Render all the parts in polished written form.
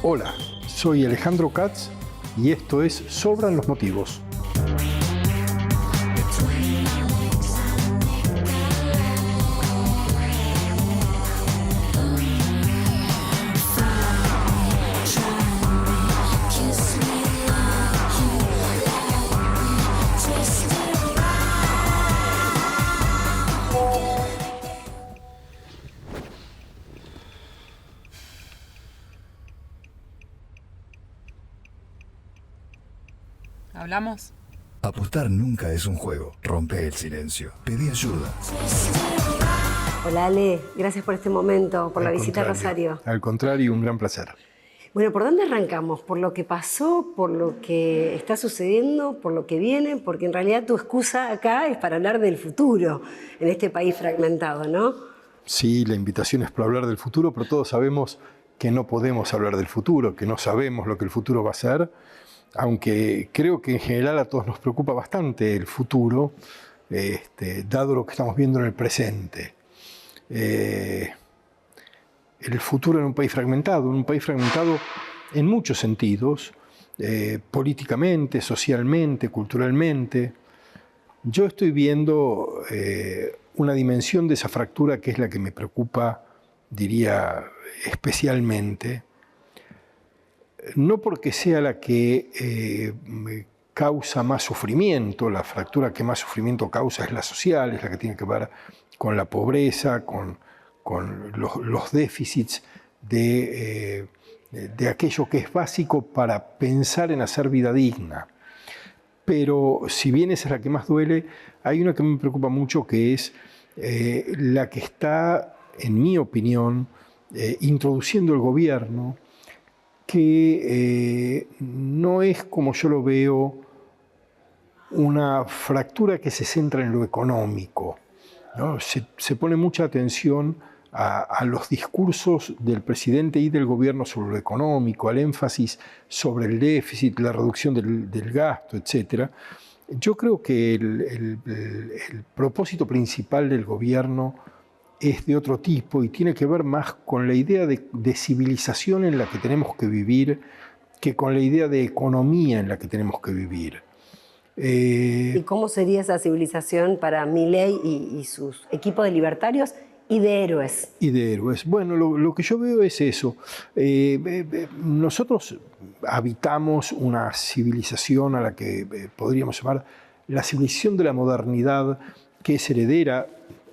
Hola, soy Alejandro Katz y esto es Sobran los Motivos. ¿Hablamos? Apostar nunca es un juego. Rompe el silencio. Pedí ayuda. Hola Ale, gracias por este momento, por la visita a Rosario. Al contrario, un gran placer. Bueno, ¿por dónde arrancamos? ¿Por lo que pasó, por lo que está sucediendo, por lo que viene? Porque en realidad tu excusa acá es para hablar del futuro en este país fragmentado, ¿no? Sí, la invitación es para hablar del futuro, pero todos sabemos que no podemos hablar del futuro, que no sabemos lo que el futuro va a ser. Aunque creo que en general a todos nos preocupa bastante el futuro, dado lo que estamos viendo en el presente. El futuro en un país fragmentado en muchos sentidos, políticamente, socialmente, culturalmente. Yo estoy viendo una dimensión de esa fractura que es la que me preocupa, diría, especialmente. No porque sea la que causa más sufrimiento, la fractura que más sufrimiento causa es la social, es la que tiene que ver con la pobreza, con los déficits de aquello que es básico para pensar en hacer vida digna. Pero si bien esa es la que más duele, hay una que me preocupa mucho, que es la que está, en mi opinión, introduciendo el gobierno, que no es, como yo lo veo, una fractura que se centra en lo económico, ¿no? Se pone mucha atención a los discursos del presidente y del gobierno sobre lo económico, al énfasis sobre el déficit, la reducción del gasto, etc. Yo creo que el propósito principal del gobierno es de otro tipo y tiene que ver más con la idea de civilización en la que tenemos que vivir que con la idea de economía en la que tenemos que vivir. ¿Y cómo sería esa civilización para Milei y sus equipos de libertarios y de héroes? Y de héroes. Bueno, lo que yo veo es eso. Nosotros habitamos una civilización a la que podríamos llamar la civilización de la modernidad, que es heredera,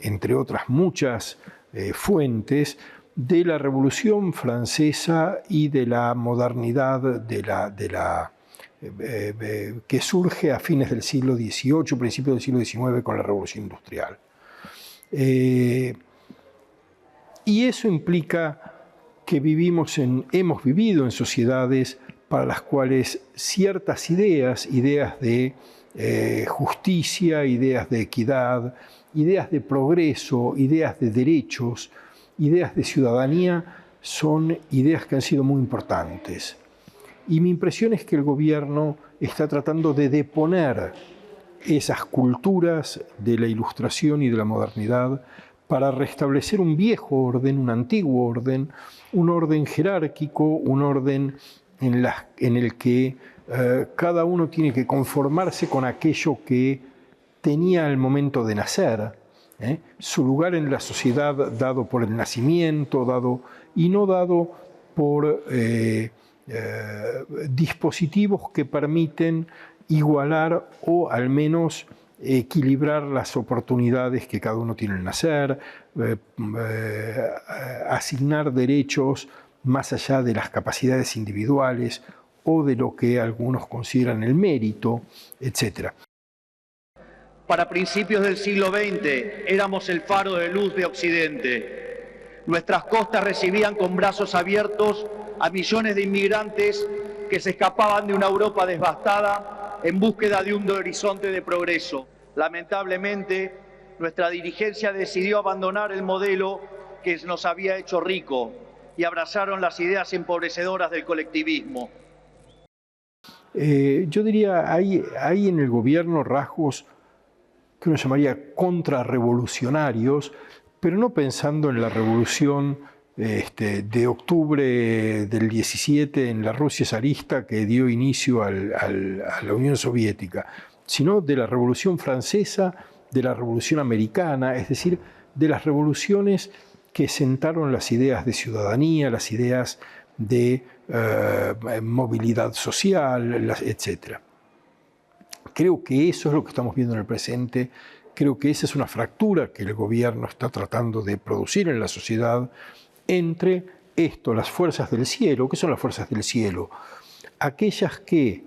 entre otras muchas fuentes, de la Revolución Francesa y de la modernidad que surge a fines del siglo XVIII, principios del siglo XIX con la Revolución Industrial. Y eso implica que hemos vivido en sociedades para las cuales ciertas ideas de justicia, ideas de equidad, ideas de progreso, ideas de derechos, ideas de ciudadanía, son ideas que han sido muy importantes. Y mi impresión es que el gobierno está tratando de deponer esas culturas de la Ilustración y de la modernidad para restablecer un viejo orden, un antiguo orden, un orden jerárquico, un orden en el que cada uno tiene que conformarse con aquello que tenía al momento de nacer, su lugar en la sociedad dado por el nacimiento, y no dado por dispositivos que permiten igualar o al menos equilibrar las oportunidades que cada uno tiene al nacer, asignar derechos más allá de las capacidades individuales o de lo que algunos consideran el mérito, etc. Para principios del siglo XX éramos el faro de luz de Occidente. Nuestras costas recibían con brazos abiertos a millones de inmigrantes que se escapaban de una Europa devastada en búsqueda de un horizonte de progreso. Lamentablemente, nuestra dirigencia decidió abandonar el modelo que nos había hecho rico y abrazaron las ideas empobrecedoras del colectivismo. Yo diría, hay en el gobierno rasgos que uno llamaría contrarrevolucionarios, pero no pensando en la revolución de octubre del 17 en la Rusia zarista que dio inicio a la Unión Soviética, sino de la Revolución Francesa, de la Revolución Americana, es decir, de las revoluciones que sentaron las ideas de ciudadanía, las ideas de movilidad social, etc. Creo que eso es lo que estamos viendo en el presente. Creo que esa es una fractura que el gobierno está tratando de producir en la sociedad entre las fuerzas del cielo. ¿Qué son las fuerzas del cielo? Aquellas que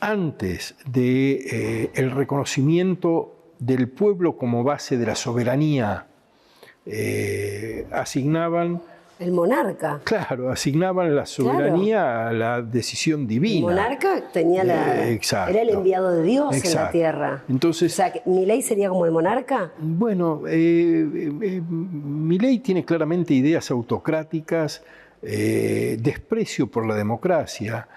antes del reconocimiento del pueblo como base de la soberanía asignaban... El monarca. Claro, asignaban la soberanía a la decisión divina. El monarca tenía era el enviado de Dios en la tierra. Entonces, o sea, ¿Milei sería como el monarca? Bueno, Milei tiene claramente ideas autocráticas, desprecio por la democracia.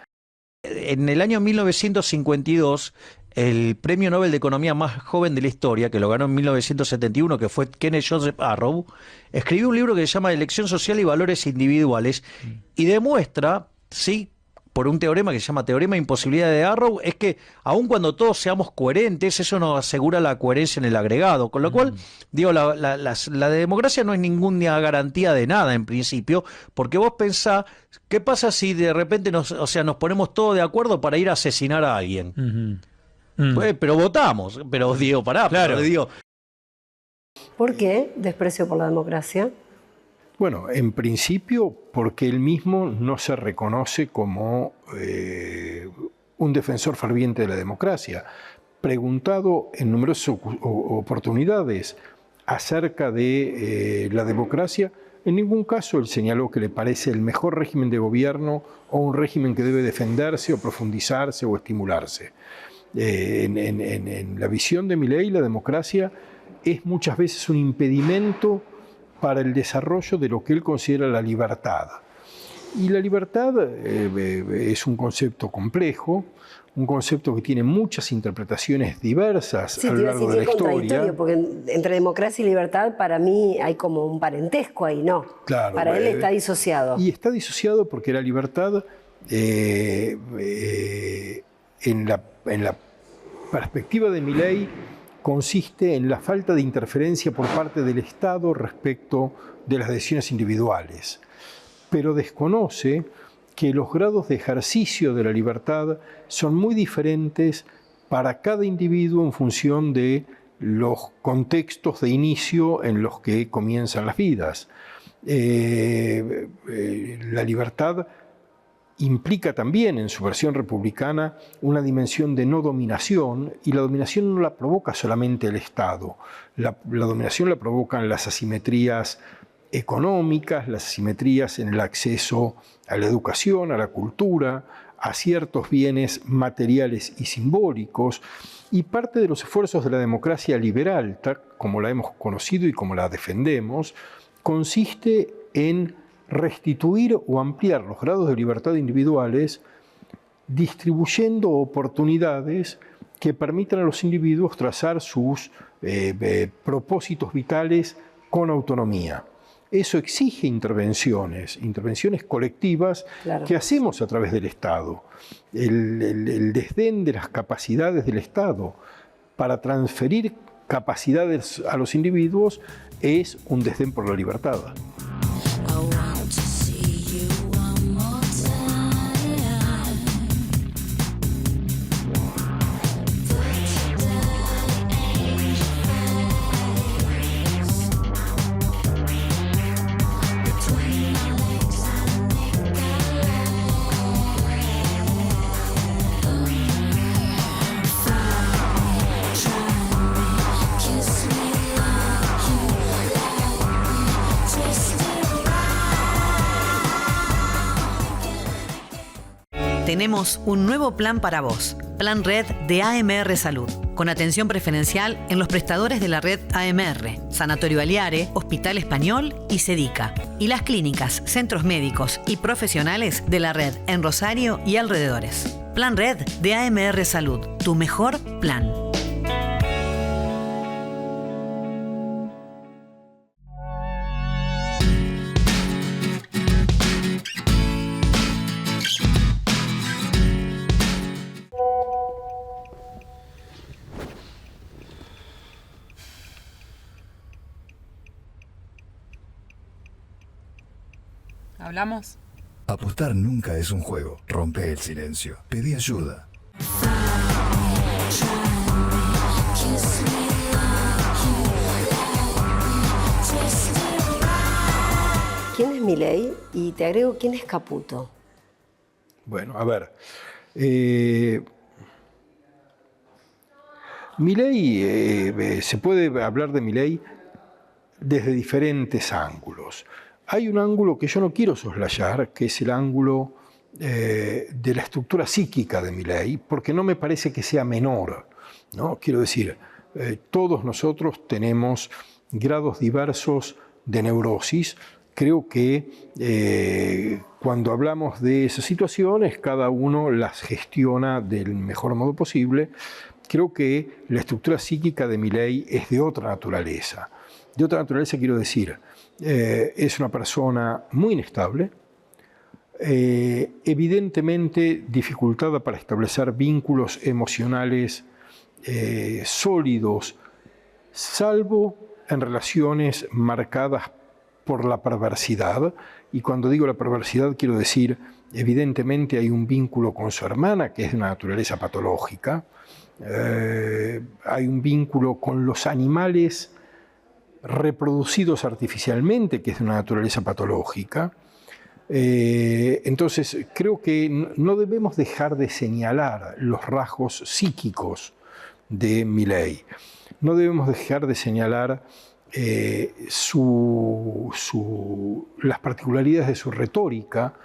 En el año 1952, el premio Nobel de Economía más joven de la historia, que lo ganó en 1971, que fue Kenneth Joseph Arrow, escribió un libro que se llama Elección Social y Valores Individuales y demuestra, sí, por un teorema que se llama Teorema de Imposibilidad de Arrow, es que aun cuando todos seamos coherentes, eso nos asegura la coherencia en el agregado. Con lo cual, digo, la democracia no es ninguna garantía de nada en principio, porque vos pensás, ¿qué pasa si de repente nos ponemos todos de acuerdo para ir a asesinar a alguien? Pues, pero votamos, pero digo, pará, claro. Pero digo... ¿Por qué desprecio por la democracia? Bueno, en principio porque él mismo no se reconoce como un defensor ferviente de la democracia. Preguntado en numerosas oportunidades acerca de la democracia, en ningún caso él señaló que le parece el mejor régimen de gobierno o un régimen que debe defenderse o profundizarse o estimularse. En la visión de Milei, la democracia es muchas veces un impedimento para el desarrollo de lo que él considera la libertad. Y la libertad es un concepto complejo, un concepto que tiene muchas interpretaciones diversas a lo largo de la historia. Porque entre democracia y libertad para mí hay como un parentesco ahí, ¿no? Claro, para él está disociado. Y está disociado porque la libertad en la perspectiva de Milei consiste en la falta de interferencia por parte del Estado respecto de las decisiones individuales, pero desconoce que los grados de ejercicio de la libertad son muy diferentes para cada individuo en función de los contextos de inicio en los que comienzan las vidas. La libertad implica también en su versión republicana una dimensión de no dominación, y la dominación no la provoca solamente el Estado. La dominación la provocan las asimetrías económicas, las asimetrías en el acceso a la educación, a la cultura, a ciertos bienes materiales y simbólicos, y parte de los esfuerzos de la democracia liberal, tal como la hemos conocido y como la defendemos, consiste en restituir o ampliar los grados de libertad individuales, distribuyendo oportunidades que permitan a los individuos trazar sus propósitos vitales con autonomía. Eso exige intervenciones colectivas, claro, que hacemos a través del Estado. El desdén de las capacidades del Estado para transferir capacidades a los individuos es un desdén por la libertad. Tenemos un nuevo plan para vos, Plan Red de AMR Salud, con atención preferencial en los prestadores de la red AMR, Sanatorio Aliare, Hospital Español y Cedica, y las clínicas, centros médicos y profesionales de la red en Rosario y alrededores. Plan Red de AMR Salud, tu mejor plan. ¿Hablamos? Apostar nunca es un juego. Rompe el silencio. Pedí ayuda. ¿Quién es Milei? Y te agrego, ¿quién es Caputo? Bueno, a ver. Milei, se puede hablar de Milei desde diferentes ángulos. Hay un ángulo que yo no quiero soslayar, que es el ángulo de la estructura psíquica de Milei, porque no me parece que sea menor, ¿no? Quiero decir, todos nosotros tenemos grados diversos de neurosis. Creo que cuando hablamos de esas situaciones, cada uno las gestiona del mejor modo posible. Creo que la estructura psíquica de Milei es de otra naturaleza. De otra naturaleza quiero decir, es una persona muy inestable, evidentemente dificultada para establecer vínculos emocionales sólidos, salvo en relaciones marcadas por la perversidad. Y cuando digo la perversidad quiero decir, evidentemente hay un vínculo con su hermana que es de una naturaleza patológica, hay un vínculo con los animales reproducidos artificialmente que es de una naturaleza patológica. Entonces creo que no debemos dejar de señalar los rasgos psíquicos de Milei. No debemos dejar de señalar las particularidades de su retórica,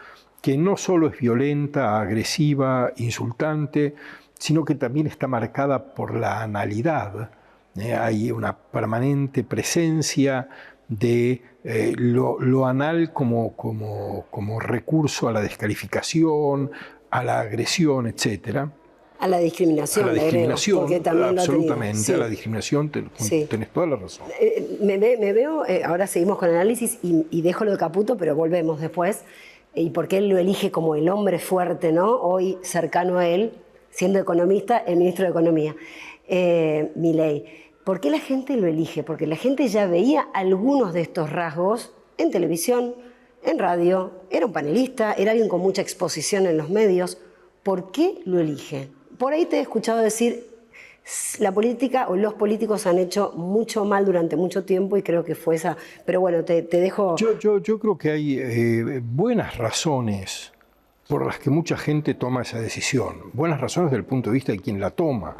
que no solo es violenta, agresiva, insultante, sino que también está marcada por la analidad. Hay una permanente presencia de lo anal como recurso a la descalificación, a la agresión, etc. A la discriminación. A la discriminación, porque también absolutamente, sí. A la discriminación, tenés toda la razón. Me veo, ahora seguimos con el análisis y dejo lo de Caputo, pero volvemos después, y porque él lo elige como el hombre fuerte, ¿no? Hoy cercano a él, siendo economista, el ministro de Economía, Milei. ¿Por qué la gente lo elige? Porque la gente ya veía algunos de estos rasgos en televisión, en radio, era un panelista, era alguien con mucha exposición en los medios. ¿Por qué lo elige? Por ahí te he escuchado decir, la política o los políticos han hecho mucho mal durante mucho tiempo y creo que fue esa. Pero bueno, te dejo... Yo creo que hay buenas razones por las que mucha gente toma esa decisión. Buenas razones desde el punto de vista de quien la toma.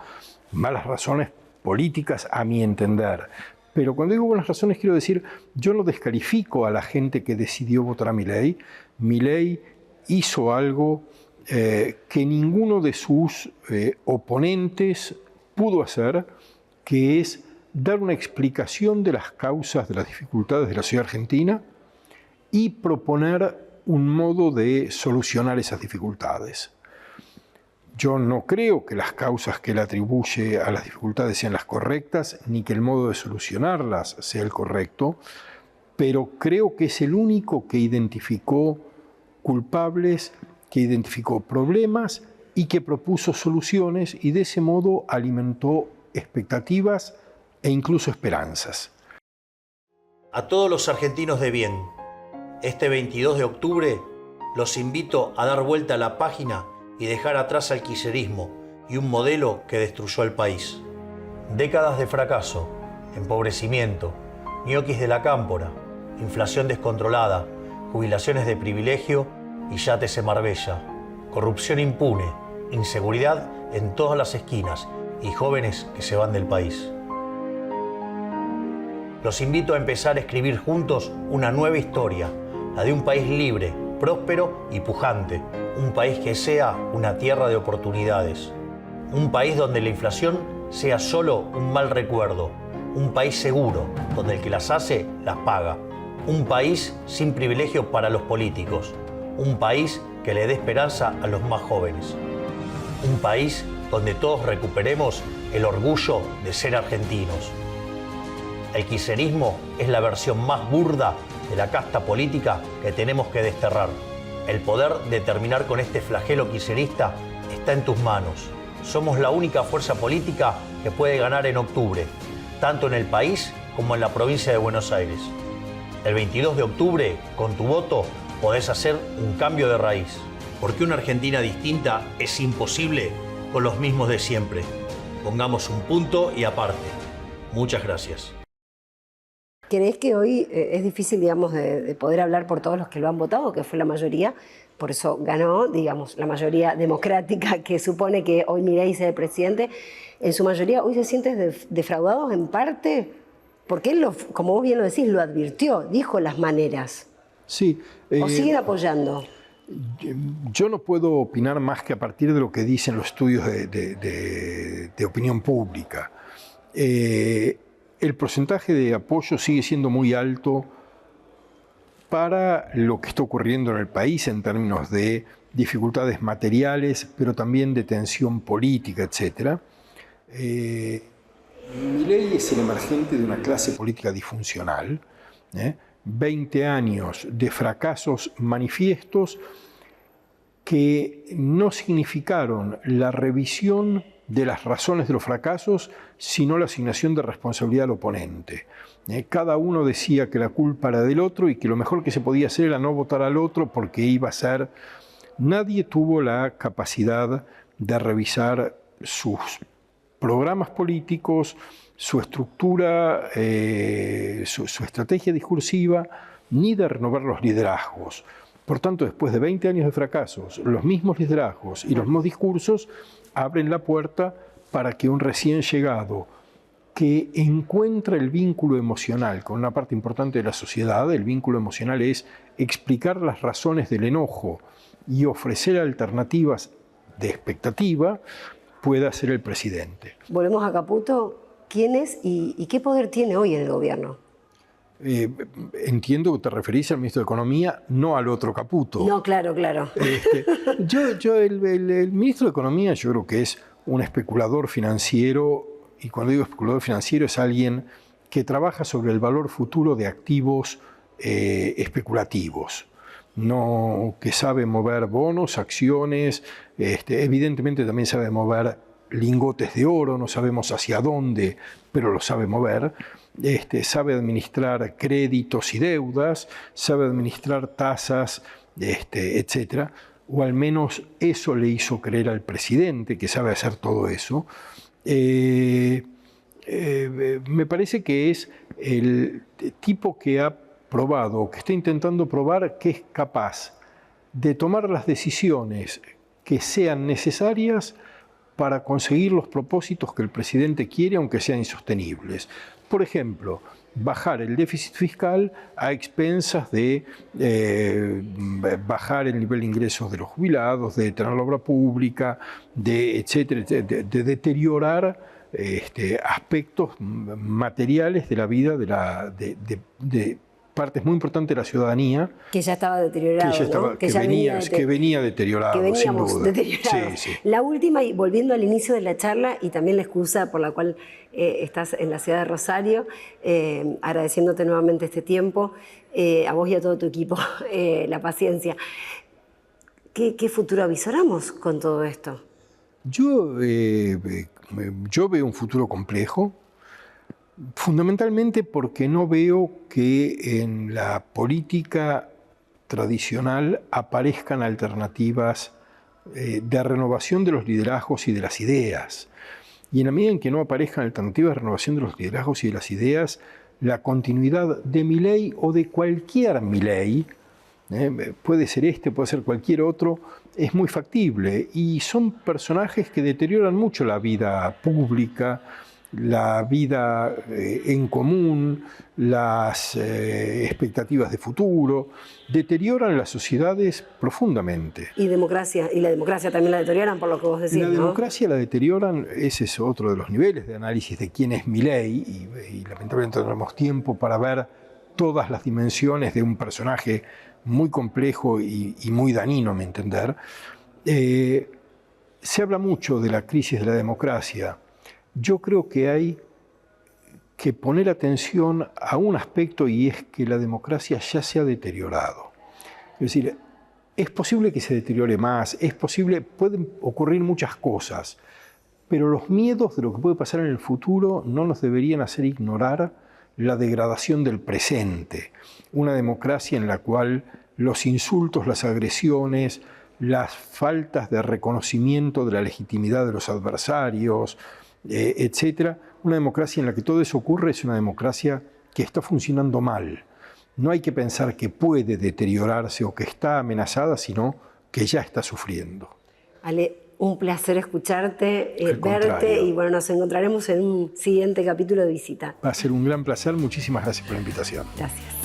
Malas razones políticas a mi entender. Pero cuando digo buenas razones quiero decir, yo no descalifico a la gente que decidió votar a Milei. Milei hizo algo que ninguno de sus oponentes pudo hacer, que es dar una explicación de las causas de las dificultades de la sociedad argentina y proponer un modo de solucionar esas dificultades. Yo no creo que las causas que él atribuye a las dificultades sean las correctas, ni que el modo de solucionarlas sea el correcto, pero creo que es el único que identificó culpables, que identificó problemas y que propuso soluciones y de ese modo alimentó expectativas e incluso esperanzas. A todos los argentinos de bien, este 22 de octubre los invito a dar vuelta a la página y dejar atrás al kirchnerismo y un modelo que destruyó el país. Décadas de fracaso, empobrecimiento, ñoquis de la cámpora, inflación descontrolada, jubilaciones de privilegio y yates en Marbella, corrupción impune, inseguridad en todas las esquinas y jóvenes que se van del país. Los invito a empezar a escribir juntos una nueva historia, la de un país libre, próspero y pujante, un país que sea una tierra de oportunidades, un país donde la inflación sea solo un mal recuerdo, un país seguro, donde el que las hace las paga, un país sin privilegio para los políticos, un país que le dé esperanza a los más jóvenes, un país donde todos recuperemos el orgullo de ser argentinos. El kirchnerismo es la versión más burda de la casta política que tenemos que desterrar. El poder de terminar con este flagelo kirchnerista está en tus manos. Somos la única fuerza política que puede ganar en octubre, tanto en el país como en la provincia de Buenos Aires. El 22 de octubre, con tu voto, podés hacer un cambio de raíz. Porque una Argentina distinta es imposible con los mismos de siempre. Pongamos un punto y aparte. Muchas gracias. ¿Crees que hoy es difícil, digamos, de poder hablar por todos los que lo han votado, que fue la mayoría? Por eso ganó, digamos, la mayoría democrática que supone que hoy Milei sea el presidente. En su mayoría, ¿hoy se sienten defraudados en parte? Porque él, como vos bien lo decís, lo advirtió, dijo las maneras. Sí. ¿O siguen apoyando? Yo no puedo opinar más que a partir de lo que dicen los estudios de opinión pública. El porcentaje de apoyo sigue siendo muy alto para lo que está ocurriendo en el país en términos de dificultades materiales, pero también de tensión política, etc. Milei es el emergente de una clase política disfuncional, 20 años de fracasos manifiestos que no significaron la revisión de las razones de los fracasos, sino la asignación de responsabilidad al oponente. Cada uno decía que la culpa era del otro y que lo mejor que se podía hacer era no votar al otro porque iba a ser... Nadie tuvo la capacidad de revisar sus programas políticos, su estructura, su estrategia discursiva, ni de renovar los liderazgos. Por tanto, después de 20 años de fracasos, los mismos liderazgos y los mismos discursos abren la puerta para que un recién llegado que encuentra el vínculo emocional con una parte importante de la sociedad, el vínculo emocional es explicar las razones del enojo y ofrecer alternativas de expectativa, pueda ser el presidente. Volvemos a Caputo. ¿Quién es y qué poder tiene hoy en el gobierno? Entiendo que te referís al ministro de Economía, no al otro Caputo. No, claro. El ministro de Economía yo creo que es un especulador financiero, y cuando digo especulador financiero es alguien que trabaja sobre el valor futuro de activos especulativos. No, que sabe mover bonos, acciones, evidentemente también sabe mover lingotes de oro, no sabemos hacia dónde, pero lo sabe mover. Sabe administrar créditos y deudas, sabe administrar tasas, etc. O al menos eso le hizo creer al presidente, que sabe hacer todo eso. Me parece que es el tipo que ha probado, que está intentando probar que es capaz de tomar las decisiones que sean necesarias para conseguir los propósitos que el presidente quiere, aunque sean insostenibles. Por ejemplo, bajar el déficit fiscal a expensas de bajar el nivel de ingresos de los jubilados, de tener la obra pública, etcétera, de deteriorar aspectos materiales de la vida de partes muy importantes de la ciudadanía. Que ya estaba deteriorado, que venía deteriorado, que veníamos sin duda. deteriorados. Sí. La última, y volviendo al inicio de la charla, y también la excusa por la cual estás en la ciudad de Rosario, agradeciéndote nuevamente este tiempo, a vos y a todo tu equipo, la paciencia. ¿Qué futuro avisoramos con todo esto? Yo veo un futuro complejo, fundamentalmente porque no veo que en la política tradicional aparezcan alternativas de renovación de los liderazgos y de las ideas. Y en la medida en que no aparezcan alternativas de renovación de los liderazgos y de las ideas, la continuidad de Milei o de cualquier Milei, puede ser puede ser cualquier otro, es muy factible. Y son personajes que deterioran mucho la vida pública, la vida en común, las expectativas de futuro, deterioran las sociedades profundamente. Y la democracia también la deterioran, por lo que vos decís, La democracia la deterioran, ese es otro de los niveles de análisis de quién es Milei, y lamentablemente no tenemos tiempo para ver todas las dimensiones de un personaje muy complejo y muy dañino, a mi entender. Se habla mucho de la crisis de la democracia. Yo creo que hay que poner atención a un aspecto, y es que la democracia ya se ha deteriorado. Es decir, es posible que se deteriore más, pueden ocurrir muchas cosas, pero los miedos de lo que puede pasar en el futuro no nos deberían hacer ignorar la degradación del presente. Una democracia en la cual los insultos, las agresiones, las faltas de reconocimiento de la legitimidad de los adversarios, etc. Una democracia en la que todo eso ocurre es una democracia que está funcionando mal. No hay que pensar que puede deteriorarse o que está amenazada, sino que ya está sufriendo. Ale, un placer escucharte, verte, y bueno, nos encontraremos en un siguiente capítulo de Visita. Va a ser un gran placer. Muchísimas gracias por la invitación. Gracias.